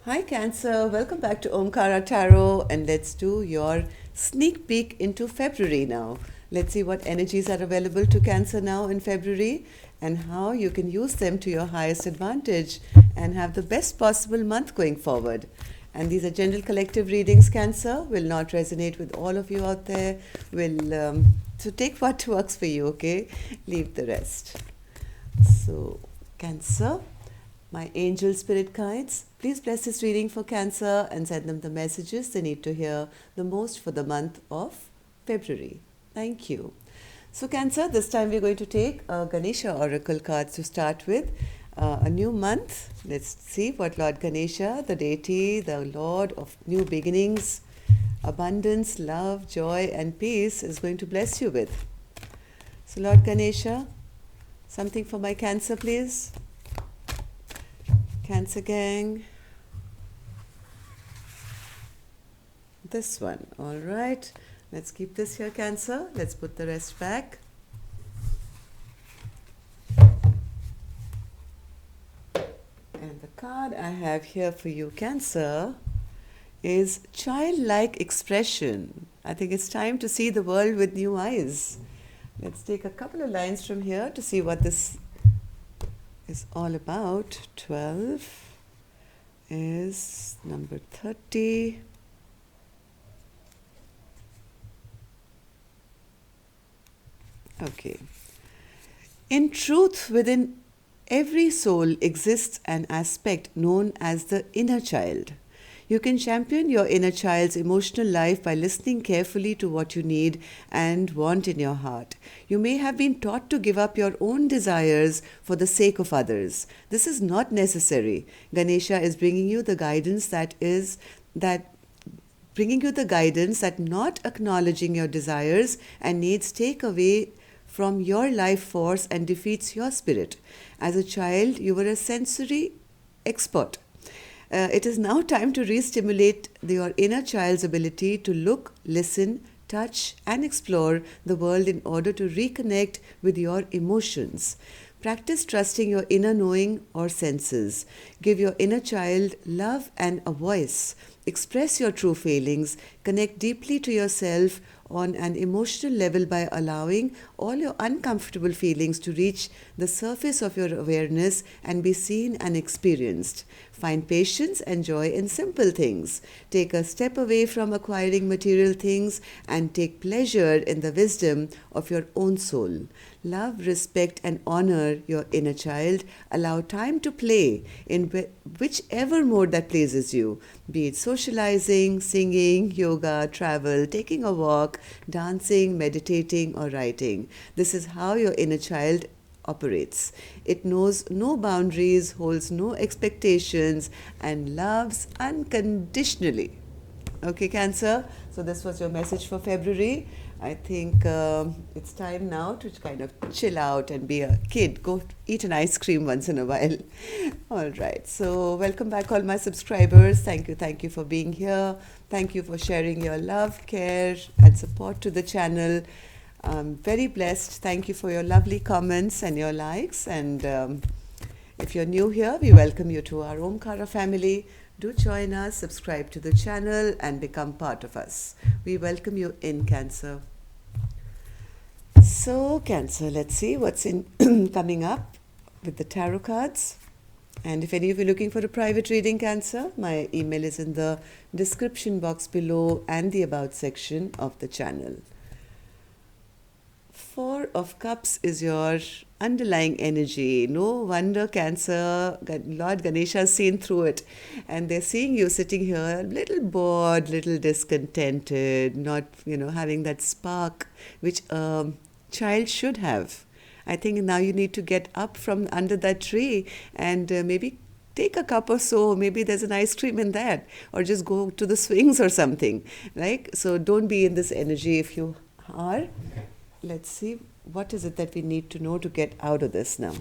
Hi Cancer, welcome back to Omkara Tarot, and let's do your sneak peek into February now. Let's see what energies are available to Cancer now in February and how you can use them to your highest advantage and have the best possible month going forward. And these are general collective readings, Cancer, will not resonate with all of you out there. So take what works for you, okay? Leave the rest. So, Cancer, my angel spirit guides, please bless this reading for Cancer and send them the messages they need to hear the most for the month of February. Thank you. So, Cancer, this time we're going to take a Ganesha Oracle cards to start with. A new month. Let's see what Lord Ganesha, the deity, the Lord of new beginnings, abundance, love, joy, and peace, is going to bless you with. So, Lord Ganesha, something for my Cancer, please. Cancer gang. This one. All right. Let's keep this here, Cancer. Let's put the rest back. And the card I have here for you, Cancer, is childlike expression. I think it's time to see the world with new eyes. Let's take a couple of lines from here to see what this is all about. 12 is number 30. Okay. In truth, within every soul exists an aspect known as the inner child. You can champion your inner child's emotional life by listening carefully to what you need and want in your heart. You may have been taught to give up your own desires for the sake of others. This is not necessary. Ganesha is bringing you the guidance that not acknowledging your desires and needs take away from your life force and defeats your spirit. As a child, you were a sensory expert. It is now time to re-stimulate your inner child's ability to look, listen, touch, and explore the world in order to reconnect with your emotions. Practice trusting your inner knowing or senses. Give your inner child love and a voice. Express your true feelings. Connect deeply to yourself on an emotional level by allowing all your uncomfortable feelings to reach the surface of your awareness and be seen and experienced. Find patience and joy in simple things. Take a step away from acquiring material things and take pleasure in the wisdom of your own soul. Love, respect, and honor your inner child. Allow time to play in whichever mode that pleases you, be it socializing, singing, yoga, travel, taking a walk, dancing, meditating, or writing. This is how your inner child operates. It knows no boundaries, holds no expectations, and loves unconditionally. Okay, Cancer? So this was your message for February. I think it's time now to kind of chill out and be a kid. Go eat an ice cream once in a while. All right. So welcome back, all my subscribers. Thank you for being here. Thank you for sharing your love, care, and support to the channel. I'm very blessed. Thank you for your lovely comments and your likes. And if you're new here, we welcome you to our Omkara family. Do join us, subscribe to the channel, and become part of us. We welcome you in, Cancer. So, Cancer, let's see what's in coming up with the tarot cards. And if any of you are looking for a private reading, Cancer, my email is in the description box below and the About section of the channel. Four of Cups is your underlying energy. No wonder, Cancer, Lord Ganesha has seen through it. And they're seeing you sitting here, a little bored, little discontented, not, having that spark which a child should have. I think now you need to get up from under that tree and maybe take a cup or so. Maybe there's an ice cream in that. Or just go to the swings or something. So don't be in this energy if you are. Let's see, what is it that we need to know to get out of this now?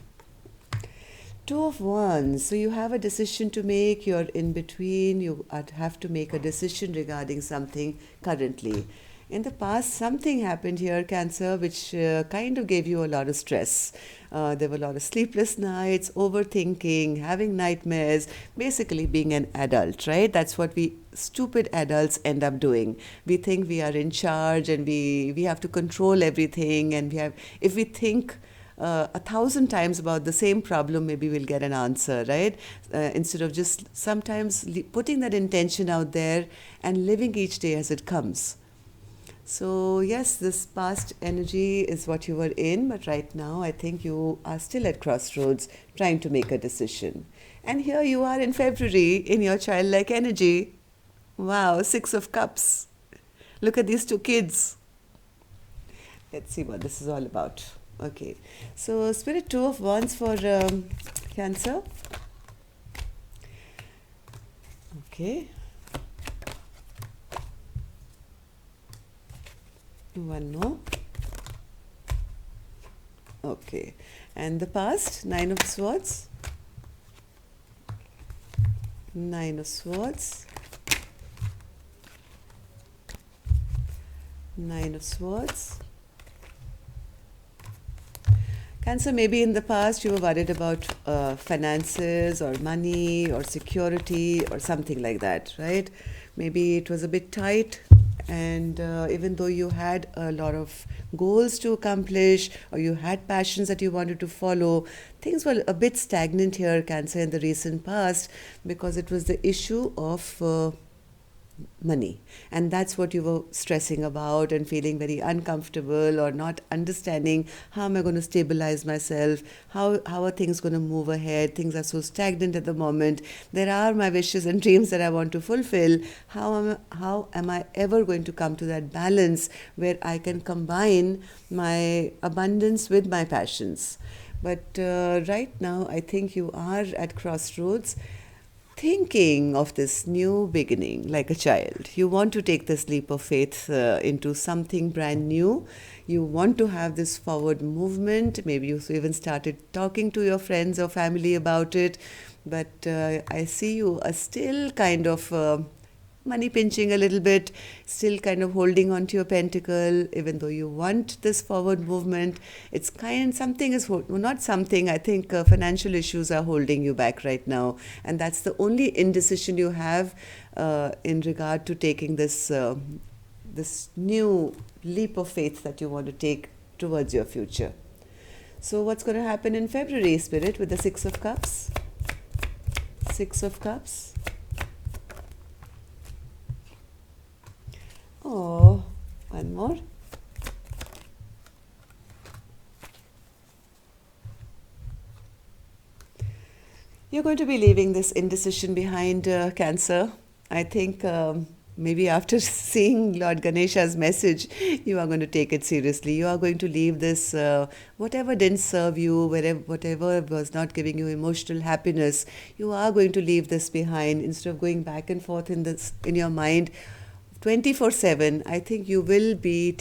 Two of Wands. So you have a decision to make. You're in between. You have to make a decision regarding something currently. In the past, something happened here, Cancer, which kind of gave you a lot of stress. There were a lot of sleepless nights, overthinking, having nightmares, basically being an adult, right? That's what we stupid adults end up doing. We think we are in charge and we have to control everything. And if we think 1,000 times about the same problem, maybe we'll get an answer, right? Instead of just sometimes putting that intention out there and living each day as it comes. So, yes, this past energy is what you were in, but right now I think you are still at crossroads trying to make a decision. And here you are in February in your childlike energy. Wow, Six of Cups. Look at these two kids. Let's see what this is all about. Okay, so Spirit, Two of Wands for Cancer. Okay. One more. Okay. And the past, Nine of Swords. Nine of Swords. Nine of Swords. Cancer, maybe in the past you were worried about finances or money or security or something like that, right? Maybe it was a bit tight, and even though you had a lot of goals to accomplish or you had passions that you wanted to follow, things were a bit stagnant here, Cancer, in the recent past, because it was the issue of money, and that's what you were stressing about and feeling very uncomfortable or not understanding how am I going to stabilize myself, how are things going to move ahead, things are so stagnant at the moment, there are my wishes and dreams that I want to fulfill, how am I ever going to come to that balance where I can combine my abundance with my passions. But right now I think you are at crossroads, thinking of this new beginning like a child. You want to take this leap of faith into something brand new. You want to have this forward movement. Maybe you even started talking to your friends or family about it. But I see you are still kind of money pinching a little bit, still kind of holding on to your pentacle, even though you want this forward movement. It's something is not something. I think financial issues are holding you back right now, and that's the only indecision you have in regard to taking this new leap of faith that you want to take towards your future. So, what's going to happen in February, Spirit, with the Six of Cups? Six of Cups. Oh, one more. You're going to be leaving this indecision behind, Cancer. I think maybe after seeing Lord Ganesha's message, you are going to take it seriously. You are going to leave this, whatever didn't serve you, whatever was not giving you emotional happiness, you are going to leave this behind instead of going back and forth in your mind 24/7. I think you will be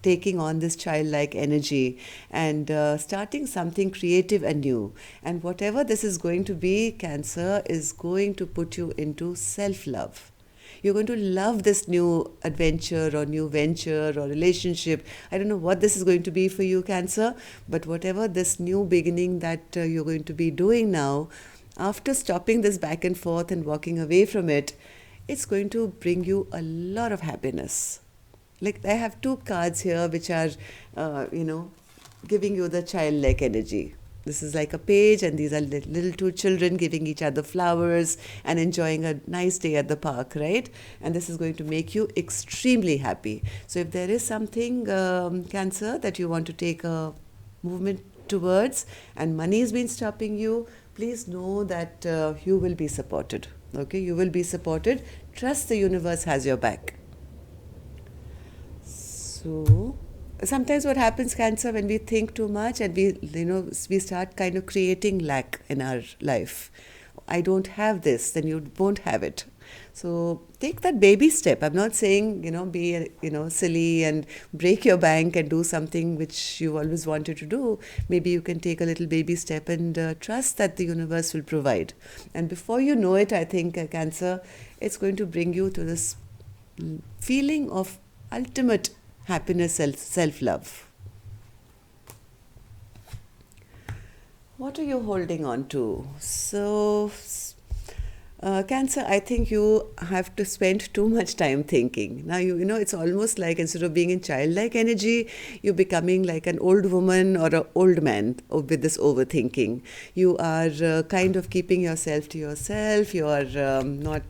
taking on this childlike energy and starting something creative and new. And whatever this is going to be, Cancer, is going to put you into self-love. You're going to love this new adventure or new venture or relationship. I don't know what this is going to be for you, Cancer, but whatever this new beginning that you're going to be doing now, after stopping this back and forth and walking away from it, it's going to bring you a lot of happiness. Like, I have two cards here which are, giving you the childlike energy. This is like a page, and these are little two children giving each other flowers and enjoying a nice day at the park, right? And this is going to make you extremely happy. So if there is something, Cancer, that you want to take a movement towards and money has been stopping you, please know that you will be supported. Okay, you will be supported. Trust the universe has your back. So sometimes what happens, Cancer, when we think too much and we start kind of creating lack in our life. I don't have this, then you won't have it. So take that baby step. I'm not saying, be, silly and break your bank and do something which you always wanted to do. Maybe you can take a little baby step and trust that the universe will provide. And before you know it, I think, Cancer, it's going to bring you to this feeling of ultimate happiness, self-love. What are you holding on to? So, Cancer, I think you have to spend too much time thinking. Now, you know, it's almost like instead of being in childlike energy, you're becoming like an old woman or an old man with this overthinking. You are kind of keeping yourself to yourself. You are not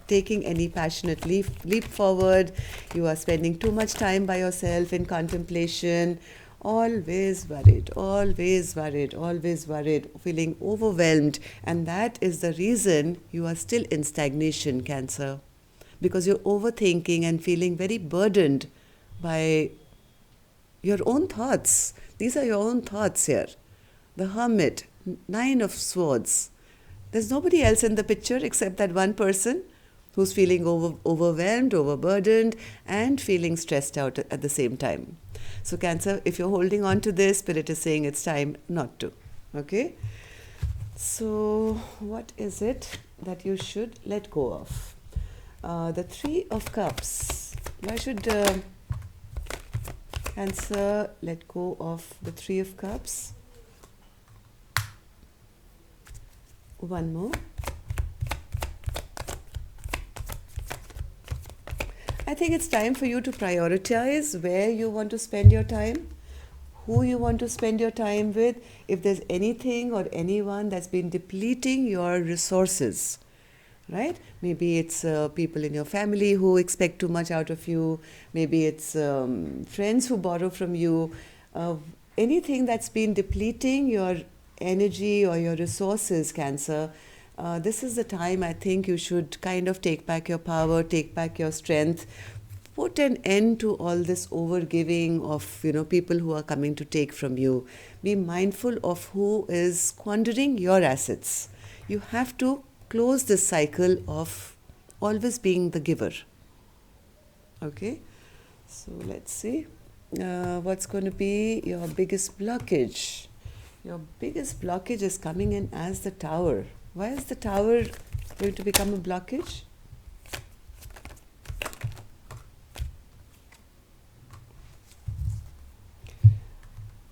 taking any passionate leap forward. You are spending too much time by yourself in contemplation. Always worried, always worried, always worried, feeling overwhelmed. And that is the reason you are still in stagnation, Cancer. Because you're overthinking and feeling very burdened by your own thoughts. These are your own thoughts here. The Hermit, Nine of Swords. There's nobody else in the picture except that one person who's feeling overwhelmed, overburdened, and feeling stressed out at the same time. So Cancer, if you're holding on to this, Spirit is saying it's time not to. Okay? So what is it that you should let go of? The Three of Cups. Why should Cancer let go of the Three of Cups? One more. I think it's time for you to prioritize where you want to spend your time, who you want to spend your time with, if there's anything or anyone that's been depleting your resources, right? Maybe it's people in your family who expect too much out of you. Maybe it's friends who borrow from you. Anything that's been depleting your energy or your resources, Cancer, this is the time I think you should kind of take back your power, take back your strength, put an end to all this overgiving of, you know, people who are coming to take from you. Be mindful of who is squandering your assets. You have to close this cycle of always being the giver. Okay, so let's see what's going to be your biggest blockage. Your biggest blockage is coming in as the Tower. Why is the Tower going to become a blockage?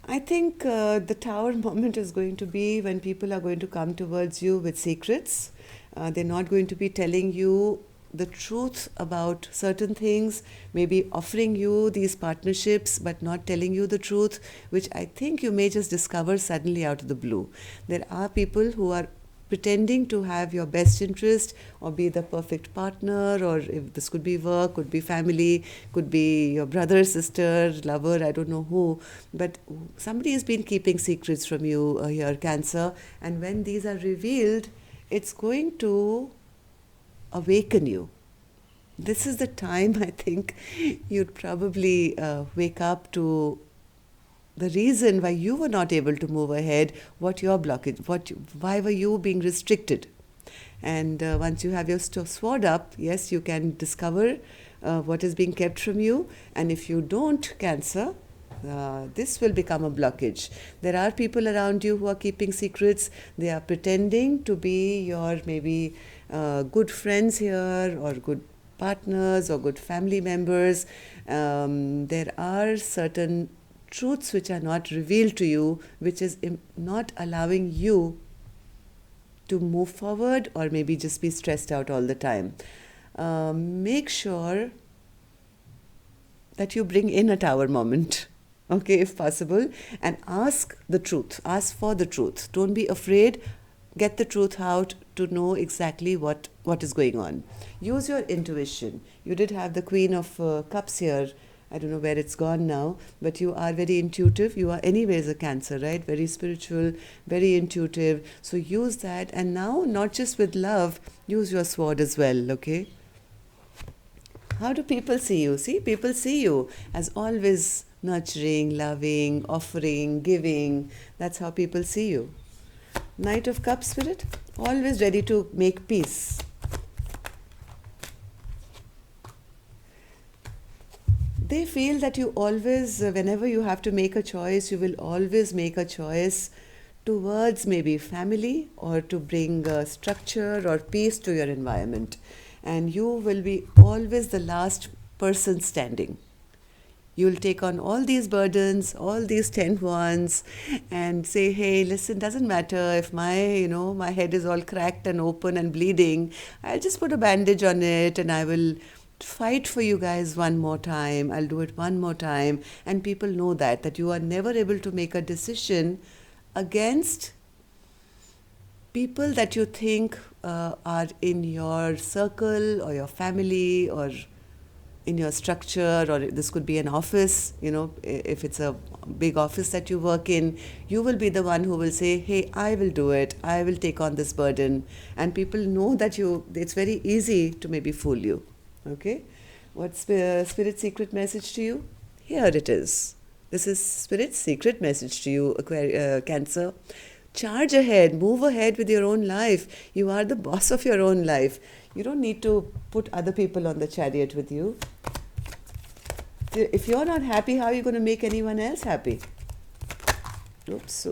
I think the Tower moment is going to be when people are going to come towards you with secrets. They're not going to be telling you the truth about certain things, maybe offering you these partnerships but not telling you the truth, which I think you may just discover suddenly out of the blue. There are people who are pretending to have your best interest or be the perfect partner, or if this could be work, could be family, could be your brother, sister, lover, I don't know who, but somebody has been keeping secrets from you here, Cancer, and when these are revealed, it's going to awaken you. This is the time I think you'd probably wake up to the reason why you were not able to move ahead, what your blockage, why were you being restricted. And once you have your sword up, yes, you can discover what is being kept from you. And if you don't, Cancer, this will become a blockage. There are people around you who are keeping secrets. They are pretending to be your maybe good friends here, or good partners, or good family members. There are certain truths which are not revealed to you, which is not allowing you to move forward, or maybe just be stressed out all the time. Make sure that you bring in a Tower moment, okay, if possible, and ask the truth, ask for the truth. Don't be afraid. Get the truth out to know exactly what is going on. Use your intuition. You did have the Queen of Cups here. I don't know where it's gone now, but you are very intuitive. You are anyways a Cancer, right? Very spiritual, very intuitive. So use that. And now, not just with love, use your sword as well, okay? How do people see you? See, people see you as always nurturing, loving, offering, giving. That's how people see you. Knight of Cups, Spirit, always ready to make peace. They feel that you always, whenever you have to make a choice, you will always make a choice towards maybe family, or to bring structure or peace to your environment. And you will be always the last person standing. You'll take on all these burdens, all these 10 ones, and say, hey, listen, doesn't matter if my head is all cracked and open and bleeding. I'll just put a bandage on it and I will fight for you guys one more time. I'll do it one more time. And people know that you are never able to make a decision against people that you think are in your circle or your family or in your structure, or this could be an office, if it's a big office that you work in, you will be the one who will say, hey, I will do it, I will take on this burden. And people know that it's very easy to maybe fool you. Okay? What's Spirit's secret message to you? Here it is. This is Spirit's secret message to you, Cancer. Charge ahead, move ahead with your own life. You are the boss of your own life. You don't need to put other people on the chariot with you. If you're not happy, how are you going to make anyone else happy? Oops.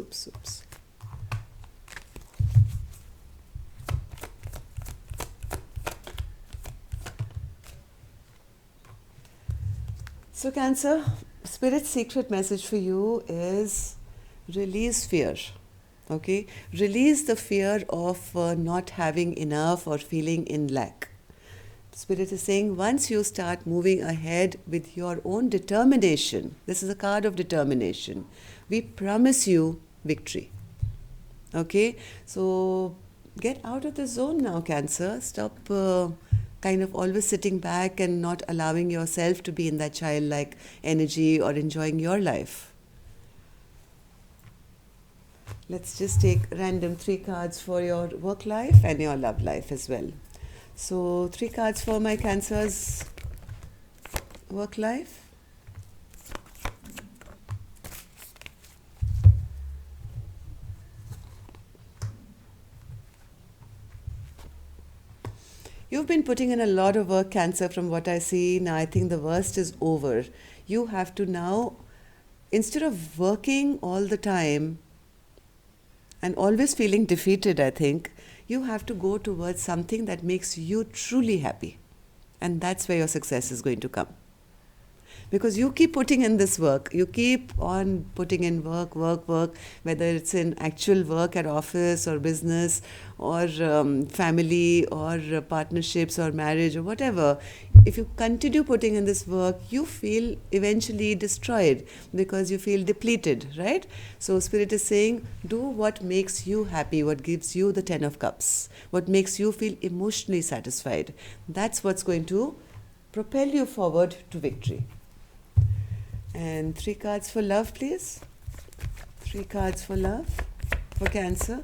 So Cancer, Spirit's secret message for you is release fear. Okay? Release the fear of not having enough or feeling in lack. Spirit is saying once you start moving ahead with your own determination, this is a card of determination, we promise you victory. Okay? So get out of the zone now, Cancer. Stop kind of always sitting back and not allowing yourself to be in that childlike energy or enjoying your life. Let's just take random 3 cards for your work life and your love life as well. So 3 cards for my Cancer's work life. You've been putting in a lot of work, Cancer, from what I see. Now I think the worst is over. You have to now, instead of working all the time and always feeling defeated, I think, you have to go towards something that makes you truly happy. And that's where your success is going to come. Because you keep putting in this work. You keep on putting in work, whether it's in actual work at office or business or family or partnerships or marriage or whatever. If you continue putting in this work, you feel eventually destroyed because you feel depleted, right? So Spirit is saying, do what makes you happy, what gives you the 10 of Cups, what makes you feel emotionally satisfied. That's what's going to propel you forward to victory. And 3 cards for love, please. 3 cards for love for Cancer.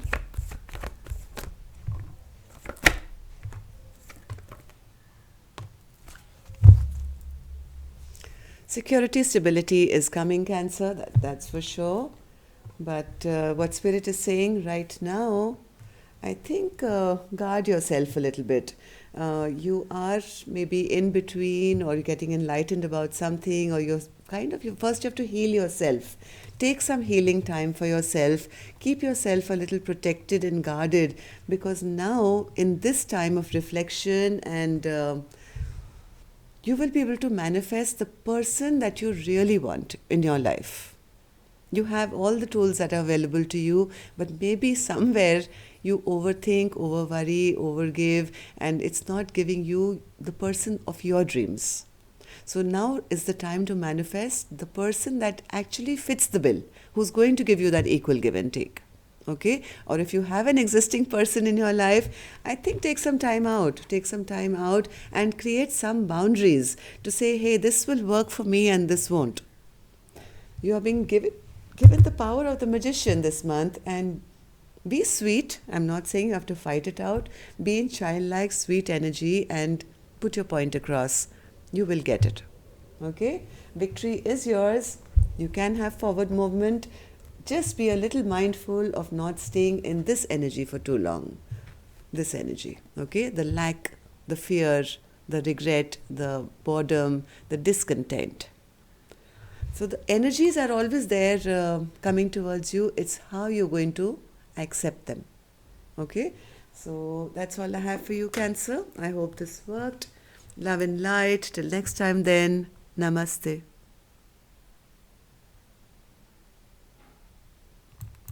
Security, stability is coming, Cancer, that's for sure. But what Spirit is saying right now, I think guard yourself a little bit. You are maybe in between, or you're getting enlightened about something, or first you have to heal yourself. Take some healing time for yourself. Keep yourself a little protected and guarded, because now in this time of reflection and you will be able to manifest the person that you really want in your life. You have all the tools that are available to you, but maybe somewhere you overthink, overworry, overgive, and it's not giving you the person of your dreams. So now is the time to manifest the person that actually fits the bill, who's going to give you that equal give and take. Okay? Or if you have an existing person in your life, I think take some time out and create some boundaries to say, hey, this will work for me and this won't. You are being given the power of the magician this month, and be sweet. I'm not saying you have to fight it out. Be in childlike, sweet energy and put your point across. You will get it. Okay? Victory is yours. You can have forward movement. Just be a little mindful of not staying in this energy for too long. This energy. Okay? The lack, the fear, the regret, the boredom, the discontent. So the energies are always there coming towards you. It's how you're going to accept them. Okay? So that's all I have for you, Cancer. I hope this worked. Love and light. Till next time, then. Namaste.